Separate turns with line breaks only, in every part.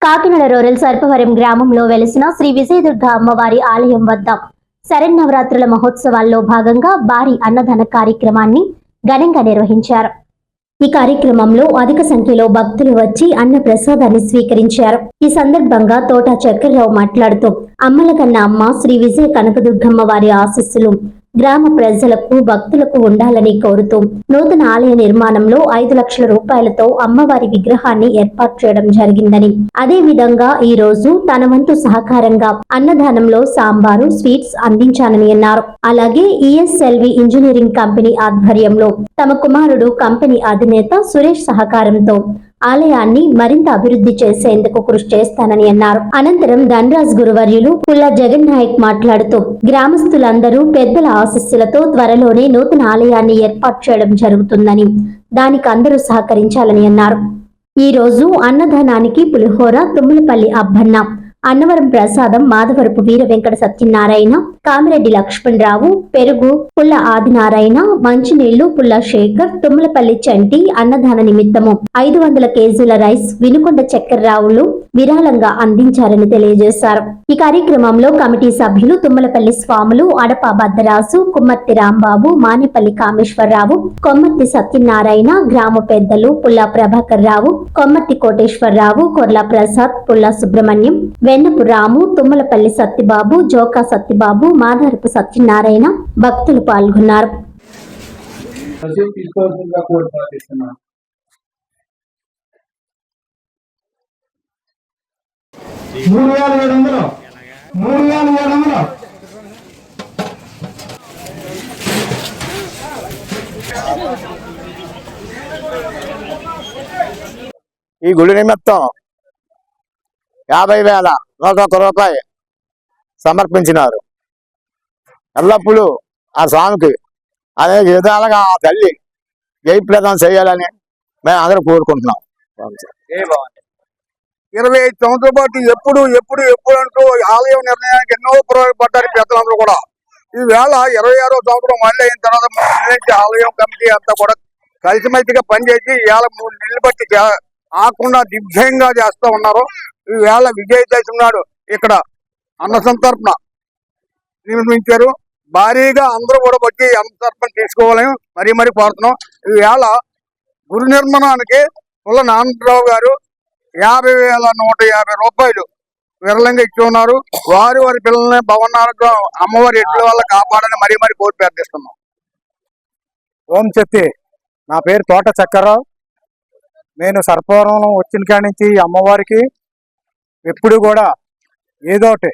Kakinada rural Sarpavaram గ్రామంలో వెలిసిన శ్రీ విజయదుర్గ అమ్మవారి ఆలయం వద్ద శరన్నవరాత్రుల మహోత్సవాల్లో భాగంగా భారీ అన్నదాన కార్యక్రమాన్ని ఘనంగా నిర్వహించారు. ఈ కార్యక్రమంలో అధిక సంఖ్యలో భక్తులు వచ్చి అన్న ప్రసాదాన్ని స్వీకరించారు. ఈ సందర్భంగా తోట చక్రరావు మాట్లాడుతూ అమ్మలకన్న అమ్మ శ్రీ విజయ కనకదుర్గమ్మ వారి ఆశీస్సులు గ్రామ ప్రజలకు భక్తులకు ఉండాలని కోరుతూ నూతన ఆలయ నిర్మాణంలో 5 లక్షల రూపాయలతో అమ్మవారి విగ్రహాన్ని ఏర్పాటు చేయడం జరిగిందని, అదే విధంగా ఈ రోజు తన వంతు సహకారంగా అన్నదానంలో సాంబారు స్వీట్స్ అందించానని అన్నారు. అలాగే ఈఎస్ఎల్వి ఇంజనీరింగ్ కంపెనీ ఆధ్వర్యంలో తమ కుమారుడు కంపెనీ అధినేత సురేష్ సహకారంతో ఆలయాన్ని మరింత అభివృద్ధి చేసేందుకు కృషి చేస్తానని అన్నారు. అనంతరం ధనరాజ్ గురువర్యులు పుల్ల జగన్ నాయక్ మాట్లాడుతూ గ్రామస్తులందరూ పెద్దల ఆశీస్సులతో త్వరలోనే నూతన ఆలయాన్ని ఏర్పాటు చేయడం జరుగుతుందని, దానికి అందరూ సహకరించాలని అన్నారు. ఈ రోజు అన్నదానానికి పులిహోర, తుమ్మలపల్లి అబ్బన్న, అన్నవరం ప్రసాదం, మాధవరపు వీర వెంకట సత్యనారాయణ, కామిరెడ్డి లక్ష్మణరావు, పెరుగు పుల్ల ఆదినారాయణ, మంచినీళ్లు పుల్ల శేఖర్, తుమ్మలపల్లి చంటి అన్నదాన నిమిత్తము 500 కేజీల రైస్ వినుకొండ చక్కెరరావులు విరాళంగా అందించారని తెలియజేశారు. ఈ కార్యక్రమంలో కమిటీ సభ్యులు తుమ్మలపల్లి స్వాములు, అడప బద్దరాసు, కుమ్మర్తి రాంబాబు, మానేపల్లి కామేశ్వరరావు, కొమ్మర్తి సత్యనారాయణ, గ్రామ పెద్దలు పుల్ల ప్రభాకర్ రావు, కొమ్మర్తి కోటేశ్వరరావు, కొర్ల ప్రసాద్, పుల్ల సుబ్రహ్మణ్యం, వెన్నపు రాము, తుమ్మలపల్లి సత్యబాబు, జోకా సత్యబాబు, మాదారపు సత్యనారాయణ భక్తులు పాల్గొన్నారు.
ఈ గుడి నిమిత్తం 50,101 రూపాయలు సమర్పించినారు. ఎల్లప్పుడూ ఆ స్వామికి అనేక విధాలుగా ఆ తల్లి జయప్రదం చేయాలని మేము అందరూ కోరుకుంటున్నాం.
25 సంవత్సరాల పాటు ఎప్పుడు ఎప్పుడు ఎప్పుడు అంటూ ఆలయం నిర్ణయానికి ఎన్నో పడ్డారు పెద్దలందరూ కూడా. ఈవేళ 26వ సంవత్సరం మళ్ళీ అయిన తర్వాత 3 నెలల నుంచి ఆలయం కమిటీ అంతా కూడా కలిసిమెలిసిగా పనిచేసి ఇవాళ 3 నెలలు బట్టి ఆకుండా దివ్యంగా చేస్తూ ఉన్నారు. ఈవేళ విజయదశమి నాడు ఇక్కడ అన్న సంతర్పణ నిర్మించారు. భారీగా అందరూ కూడా వచ్చి అన్న సంతర్పణ తీసుకోవాలని మరీ కోరుతున్నాం. ఈవేళ గురు నిర్మాణానికి పుల్ల నారాయణరావు గారు 50,150 రూపాయలు విరళంగా ఇచ్చి ఉన్నారు. వారి పిల్లల్ని భవనాలకు అమ్మవారి ఎట్ల వల్ల కాపాడని మరీ కోరి ప్రార్థిస్తున్నాం.
ఓం శక్తి. నా పేరు తోట చక్రరావు. నేను సర్పవరం వచ్చిన కాడి నుంచి అమ్మవారికి ఎప్పుడు కూడా ఏదోటి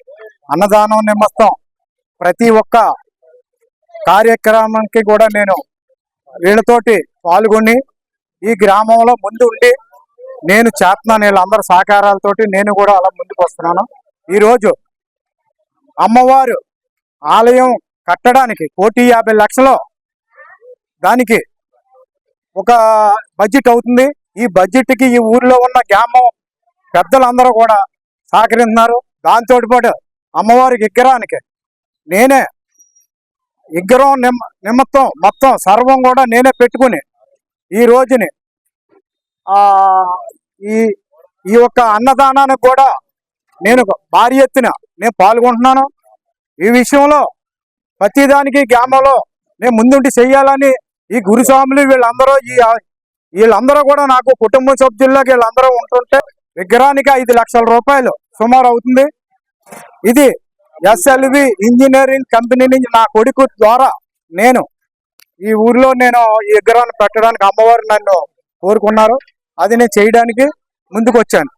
అన్నదానం నిమిత్తం ప్రతి ఒక్క కార్యక్రమానికి కూడా నేను వీళ్ళతోటి పాల్గొని ఈ గ్రామంలో ముందు ఉండి నేను చేస్తున్నాను. వీళ్ళందరూ సహకారాలతోటి నేను కూడా అలా ముందుకు వస్తున్నాను. ఈరోజు అమ్మవారు ఆలయం కట్టడానికి 1,50,00,000 దానికి ఒక బడ్జెట్ అవుతుంది. ఈ బడ్జెట్కి ఈ ఊర్లో ఉన్న గ్రామం పెద్దలందరూ కూడా సహకరిస్తున్నారు. దాంతో పాటు అమ్మవారి విగ్రహానికి నేనే విగ్రహం నిమిత్తం మొత్తం సర్వం కూడా నేనే పెట్టుకుని ఈ రోజుని ఈ యొక్క అన్నదానానికి కూడా నేను భారీ ఎత్తున నేను పాల్గొంటున్నాను. ఈ విషయంలో ప్రతిదానికి గ్రామంలో నేను ముందుండి చెయ్యాలని ఈ గురుస్వాములు వీళ్ళందరూ కూడా నాకు కుటుంబ సభ్యుల్లోకి వీళ్ళందరూ ఉంటుంటే విగ్రహానికి 5 లక్షల రూపాయలు సుమారు అవుతుంది. ఇది ఎస్ఎల్వి ఇంజనీరింగ్ కంపెనీ నుంచి నా కొడుకు ద్వారా నేను ఈ ఊర్లో నేను ఈ విగ్రహాన్ని పెట్టడానికి అమ్మవారు నన్ను కోరుకున్నారు. అది నేను చేయడానికి ముందుకు వచ్చాను.